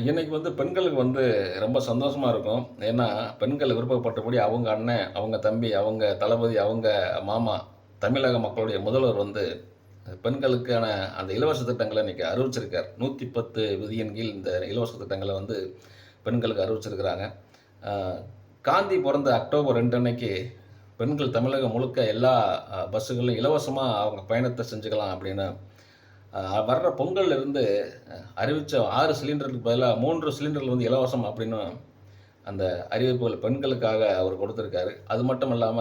இன்னைக்கு பெண்களுக்கு ரொம்ப சந்தோஷமா இருக்கும். ஏன்னா, பெண்கள் விருப்பப்பட்டபடி அவங்க அண்ணன், அவங்க தம்பி, அவங்க தளபதி, அவங்க மாமா, தமிழக மக்களுடைய முதல்வர் பெண்களுக்கான அந்த இலவச திட்டங்கள இன்னைக்கு அறிவிச்சிருக்கார். 110 விதியின் கீழ் இந்த இலவச திட்டங்கள பெண்களுக்கு அறிவிச்சிருக்கிறாங்க. அ காந்தி பொறந்த அக்டோபர் 2 அன்னைக்கு பெண்கள் தமிழகம் முழுக்க எல்லா பஸ்ஸுகள்லயும் இலவசமா அவங்க பயணத்த செஞ்சுக்கலாம் அப்படின்னு, வர்ற பொங்கல்ல இருந்து அறிவிச்ச 6 சிலிண்டருக்கு பதிலா 3 சிலிண்டர்கள் இலவசம் அப்படின்னு அந்த அறிவிப்புகள் பெண்களுக்காக அவர் கொடுத்திருக்காரு. அது மட்டும் இல்லாம,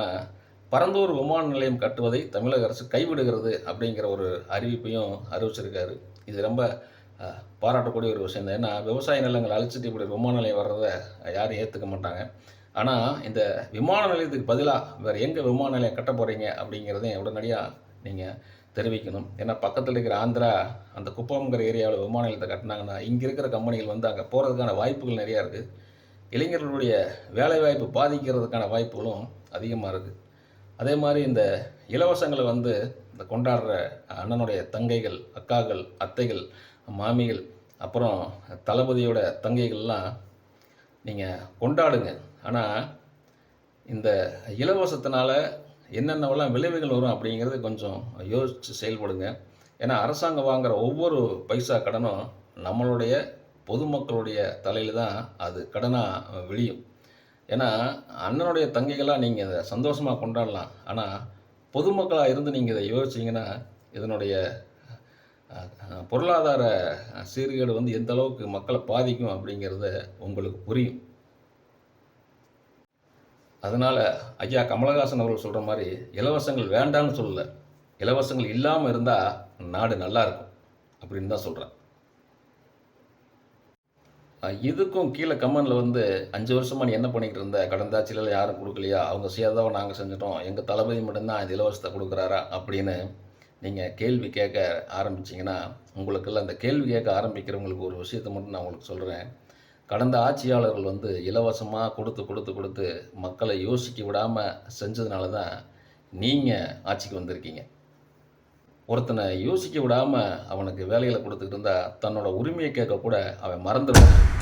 பரந்தூர் விமான நிலையம் கட்டுவதை தமிழக அரசு கைவிடுகிறது அப்படிங்கிற ஒரு அறிவிப்பையும் அறிவிச்சிருக்காரு. இது ரொம்ப அ பாராட்டக்கூடிய ஒரு விஷயம் தான். ஏன்னா, விவசாய நிலங்கள அழிச்சிட்டு இப்படி விமான நிலையம் வர்றத யாரும் ஏத்துக்க மாட்டாங்க. ஆனா, இந்த விமான நிலையத்துக்கு பதிலா வேற எங்க விமான நிலையம் கட்டப் போறீங்க அப்படிங்கிறதையும் உடனடியா நீங்க தெரிவிக்கணும். ஏன்னா, பக்கத்துல இருக்கிற ஆந்திரா, அந்த குப்பம்ங்கிற ஏரியாவுல விமான நிலையத்த கட்டுனாங்கன்னா, இங்க இருக்கிற கம்பெனிகள் அங்க போறதுக்கான வாய்ப்புகள் நெறையா இருக்கு. இளைஞர்களுடைய வேலைவாய்ப்பு பாதிக்கிறதுக்கான வாய்ப்புகளும் அதிகமா இருக்கு. அதே மாரி இந்த இலவசங்கள இந்த கொண்டாடுற அண்ணனுடைய தங்கைகள், அக்காக்கள், அத்தைகள், மாமிகள், அப்புறம் தளபதியோட தங்கைகள்லாம் நீங்க கொண்டாடுங்க. ஆனா, இந்த இலவசத்தினால என்னென்னவெல்லாம் விளைவுகள் வரும் அப்படிங்கிறது கொஞ்சம் யோசிச்சு செயல்படுங்க. ஏன்னா, அரசாங்கம் வாங்குற ஒவ்வொரு பைசா கடனும் நம்மளுடைய பொதுமக்களுடைய தலையில தான் அது கடனா விழியும். ஏன்னா, அண்ணனுடைய தங்கைகளா நீங்க இத சந்தோஷமா கொண்டாடலாம். ஆனா, பொதுமக்களா இருந்து நீங்க இத யோசிச்சீங்கன்னா, இதனுடைய அ அ பொருளாதார சீர்கேடு எந்த அளவுக்கு மக்கள பாதிக்கும் அப்படிங்கிறது உங்களுக்கு புரியும். அதனால ஐயா கமலஹாசன் அவர்கள் சொல்ற மாரி, இலவசங்கள் வேண்டான்னு சொல்லல. இலவசங்கள் இல்லாம இருந்தா நாடு நல்லா இருக்கும். அப்படின்னு தான் சொல்றேன். இதுக்கும் கீழ கமெண்ட்ல 5 வருஷமா நீ என்ன பண்ணிக்கிட்டு இருந்த? கடந்த ஆட்சியிலலாம் யாரும் குடுக்கலையா? அவங்க செய்யாதத நாங்க செஞ்சுட்டோம். எங்க தளபதி மட்டும் தான் இந்த இலவசத்த குடுக்குறாரா? அப்படின்னு நீங்க கேள்வி கேட்க ஆரம்பிச்சீங்கன்னா, உங்களுக்கெல்லாம் இந்த கேள்வி கேட்க ஆரம்பிக்கிறவங்களுக்கு ஒரு விஷயத்த மட்டும் நான் உங்களுக்கு சொல்றேன். கடந்த ஆட்சியாளர்கள் இலவசமா குடுத்து, குடுத்து, குடுத்து மக்கள யோசிக்க விடாம செஞ்சதுனால தான் நீங்க ஆட்சிக்கு வந்திருக்கீங்க. ஒருத்தன யோசிக்க விடாம அவனுக்கு வேலைகள குடுத்துக்கிட்டு இருந்தா, தன்னோட உரிமைய கேட்க கூட அவன் மறந்துருவான்.